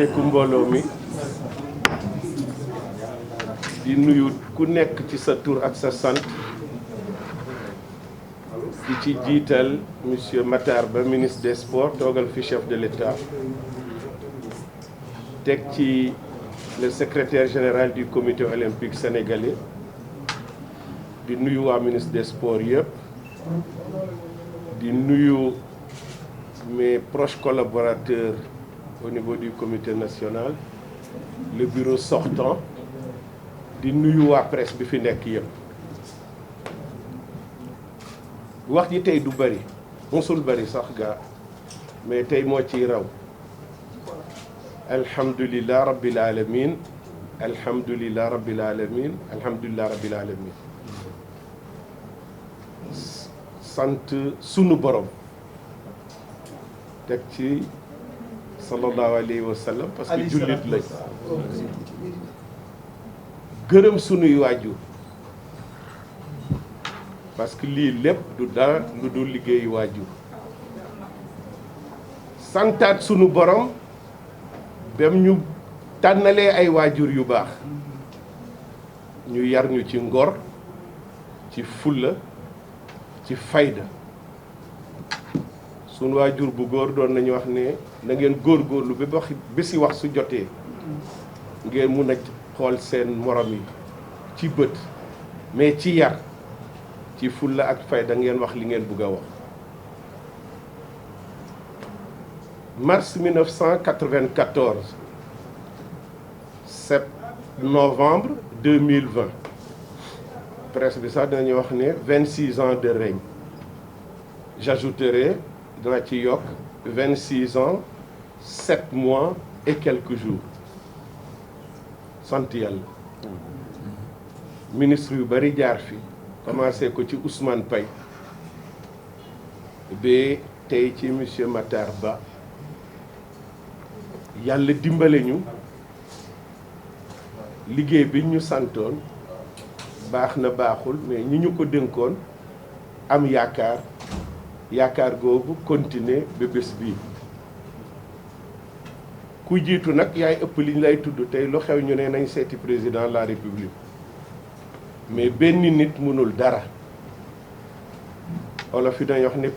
asalaamaaleykum mbooloo mi di nuyu ku nekk ci sa tur ak sa sant di ci jiital monsieur Matar Ba ministre des sports toogal fi chef de l'État teg ci le secrétaire général du comité olympique sénégalais di nuyu waa ministre des sports yëpp di nuyu mes proches collaborateurs au niveau du comité national le bureau sortant di nuyu waa presse bi fi nekk yëpp wax ji tey du bari mosul bari sax gaa mais tey moo ciy raw alhamdulillah rabbil alamin alhamdulillah rabbil alamin alhamdulillah rabbil alamin sant sunu borom teg ci sallallahu alayhi wa sallam parce que jullit lañ gërëm sunuy waajur parce que lii lépp du dara lu dul liggéeyu waajur santaat sunu borom bem ñu tànnalee ay waajur yu baax ñu yar ñu ci ngor ci fulla ci fayda sunu waajur bu góor doon nañu wax ne na ngeen góorgóorlu ba wax bési wax su jotee ngeen mun a xool seen morom yi ci bët mais ci yar ci fulla ak fayda ngeen wax li ngeen bëgg a wax. mars 1994 7 novembre 2020 presse bi sax dinañu wax ne 26 ans de règne j'ajouterai dana ci yokk 26 ans 7 mois et quelques jours sant yàlla ministre yu bari jaar fi commencé ko ci Ousmane Paye ba tey ci monsieur Matar Ba yàlla dimbale ñu liggéey bi ñu santoon baax na baaxul mais ñi ñu ko dénkoon am yaakaar googu continuer ba bés bii ku jiitu nag yaay ëpp li ñu lay tudd tey lu xew ñu ne nañ seeti président de la république mais benn nit mënul dara wala fi dañuy wax ne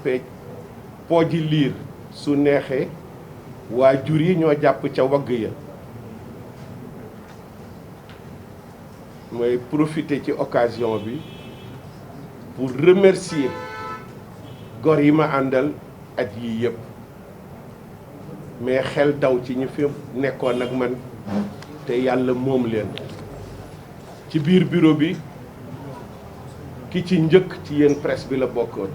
pooji liir su neexee waajur yi ñoo jàpp ca wagg ya mooy profiter ci occasion bi pour remercier gor yi ma àndal at yii yëpp mais xel daw ci ñu fi nekkoon ak man te yàlla moom leen ci biir bureau bi ki ci njëkk ci yéen presse bi la bokkoon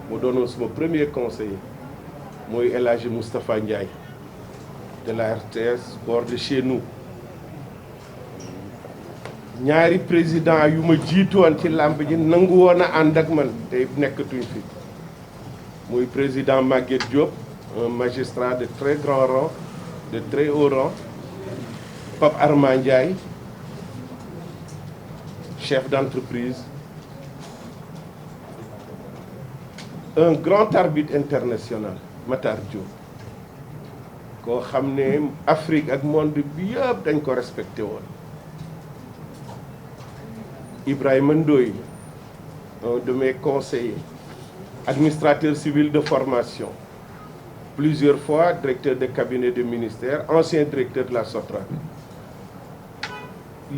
mu doonoon suma premier conseiller mooy El Hadji Moustapha Ndiaye de la RTS bord de chez nous ñaari président yu ma jiitoon ci làmb ji nangu woon a ànd ak man tey nekkatuñ fi muy président Maguette Diop un magistrat de très grand rang de très haut rang Pape Armand Ndiaye chef d'entreprise un grand arbitre international Matar Diop koo xam ne Afrique ak monde bi yëpp dañ ko respecté woon Ibrahima Ndoye un de mes conseillers administrateur civil de formation plusieurs fois directeur de cabinet de ministère ancien directeur de la SOTRAC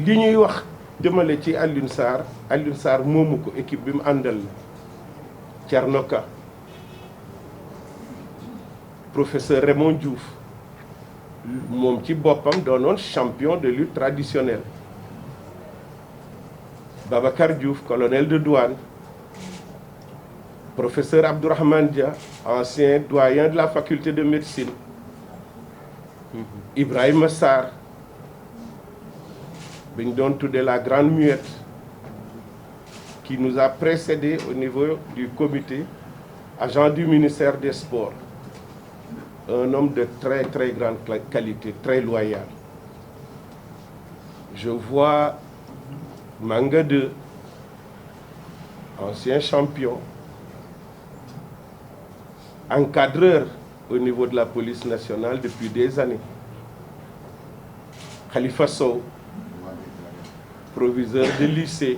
li ñuy wax jëmale ci Alioune Sarr moomu ko équipe bi mu àndal Thierno Ka professeur Raymond Diouf moom ci boppam doonoon champion de lutte traditionnelle Babacar Diouf colonel de douane professeur Abdourahmane Dia ancien doyen de la faculté de médecine Ibrahima Sarr bi ñu doon tuddee la grande muette qui nous a précédé au niveau du comité agent du ministère des sports un homme de très très grande qualité très loyal je vois Manga 2 ancien champion encadreur au niveau de la police nationale depuis des années Khalifa Sow, proviseur de lycée.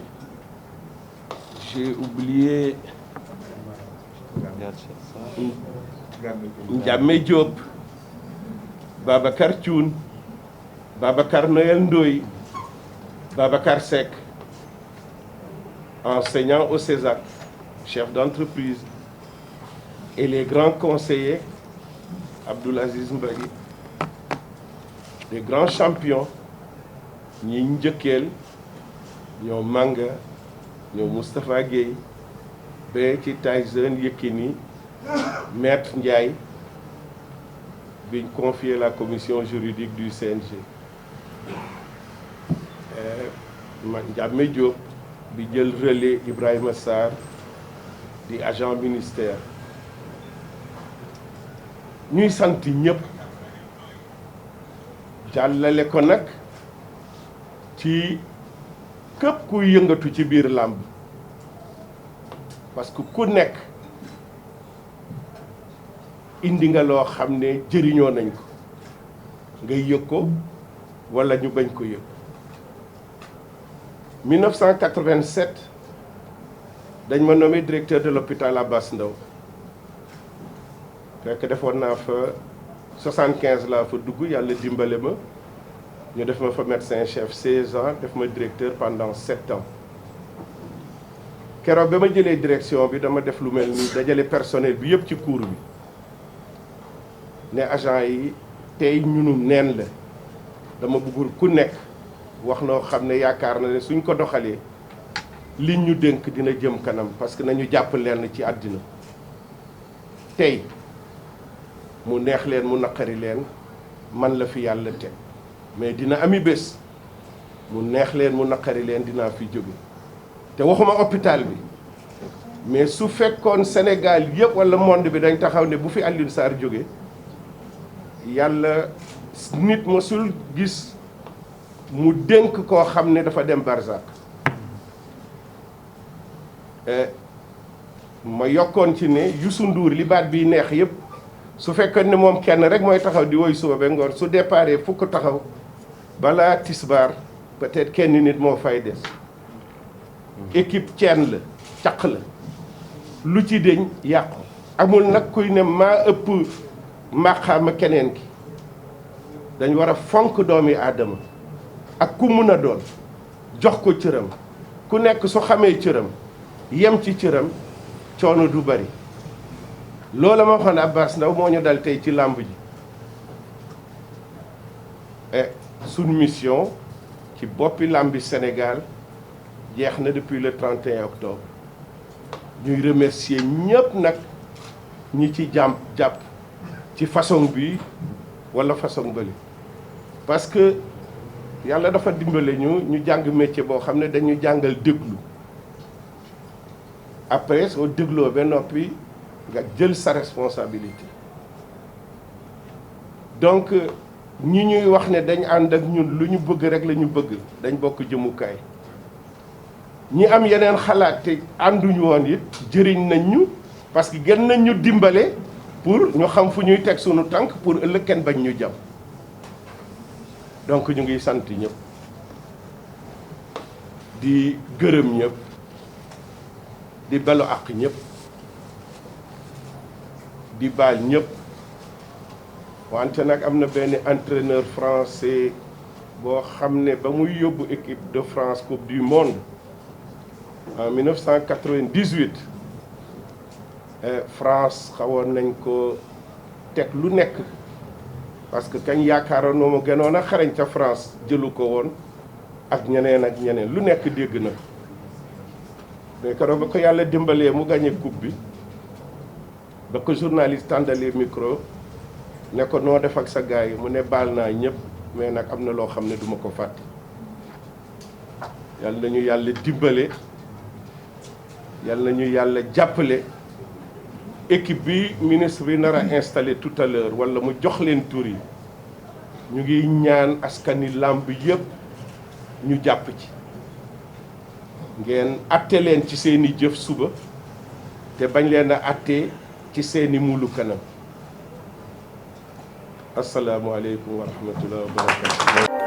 J'ai oublié Ndiamé Diop, Babacar Thioune, Babacar Noël Ndoye, Babacar Seck, enseignant au Césac, chef d'entreprise, et les grands conseillers, Abdoulaziz Mbari, les grands champions, ñi njëkkeel ñoo Manga, ñoo Moustapha Gueye, ba ci Tyson Yekini, Maître Ndiaye, biñ confié la commission juridique du CNG. Ndiamé Diop bi jël relais Ibrahima Sarr di agent ministère. ñuy sant ñëpp jàllale ko nag ci képp kuy yëngatu ci biir làmb parce que ku nekk indi nga loo xam ne jëriñoo nañ ko ngay yëg ko walla ñu bañ ko yëg. 1987 dañ ma nommé directeur de l'hôpital Abass Ndao fekk defoon naa fa 75 laa fa dugg yàlla dimbale ma ñu def ma fa médecin chef 16 ans def ma directeur pendant 7 ans keroog ba ma jëlee direction bi dama def lu mel ni dajale personnel bi yëpp ci cour bi ne agent yi tey ñunum neen la dama bëggul ku nekk wax noo xam ne yaakaar na ne suñ ko doxalee liñ ñu dénk dina jëm kanam parce que nañu jàpp lenn ci àddina tey mu neex leen mu naqari leen man la fi yàlla teg mais dina ami bés mu neex leen mu naqari leen dinaa fi jóge te waxuma hôpital bi mais su fekkoon Sénégal yëpp walla monde bi dañ taxaw ne bu fi Alioune Sarr jóge yàlla nit mosul gis mu dénk koo xam ne dafa dem barzak ma yokkoon ci ne Youssou Ndour li baat bi neex yëpp su fekkoon ne moom kenn rek mooy taxaw di woy suba ba ngoon su déparé fukk taxaw balaa tisbaar peut-être kenn nit moo fay des équipe ceen la caq la lu ci deñ yàqu amul nag kuy ne maa ëpp màqaama keneen ki dañ war a fonk doomi aadama ak ku mun a doon jox ko cëram ku nekk su xamee cëram yem ci cëram coono du bari loola ma waxoon Abass Ndao moo ñu dal tey ci làmb ji suñu mission ci boppi làmbi Sénégal jeex na depuis le 31 octobre ñuy remercier ñëpp nag ñi ci jàpp ci façon bi walla façon bële parce que yàlla dafa dimbale ñu jàng métier boo xam ne dañu jàngal déglu après soo dégloo ba noppi nga jël sa responsabilité donc ñi ñuy wax ne dañ ànd ak ñun lu ñu bëgg rek la ñu bëgg dañ bokk jëmukaay ñi am yeneen xalaat te ànduñu woon it jëriñ nañ ñu parce que gën nañ ñu dimbale pour ñu xam fu ñuy teg sunu tànk pour ëllëg kenn bañ ñu jam donc ñu ngi sant ñëpp di gërëm ñëpp di balu àq ñëpp di baal ñëpp wante nag am na benn entraîneur français boo xam ne ba muy yóbbu équipe de France coupe du monde en 1998 France xawoon nañ ko teg lu nekk parce que kañ yaakaaroon noo ma gënoon a xarañ ca France jëlu ko woon ak ñeneen lu nekk dégg na mais keroog ba ko yàlla dimbalee mu gagné coupe bi ba ko journaliste tàndalee micro ne ko noo def ak sa gars yi mu ne baal naa ñëpp mais nag am na loo xam ne duma ko fàtte yàlla nañu yàlla dimbale yàlla nañu yàlla jàppale équipe bi ministre bi nar a installé tout à l'heure wala mu jox leen tur yi ñu ngi ñaan askani làmb yëpp ñu jàpp ci ngeen atte leen ci seeni jëf suba te bañ leen a atte ci seeni mulu kanam asalaamualeykum wa rahmatulah wa barakatu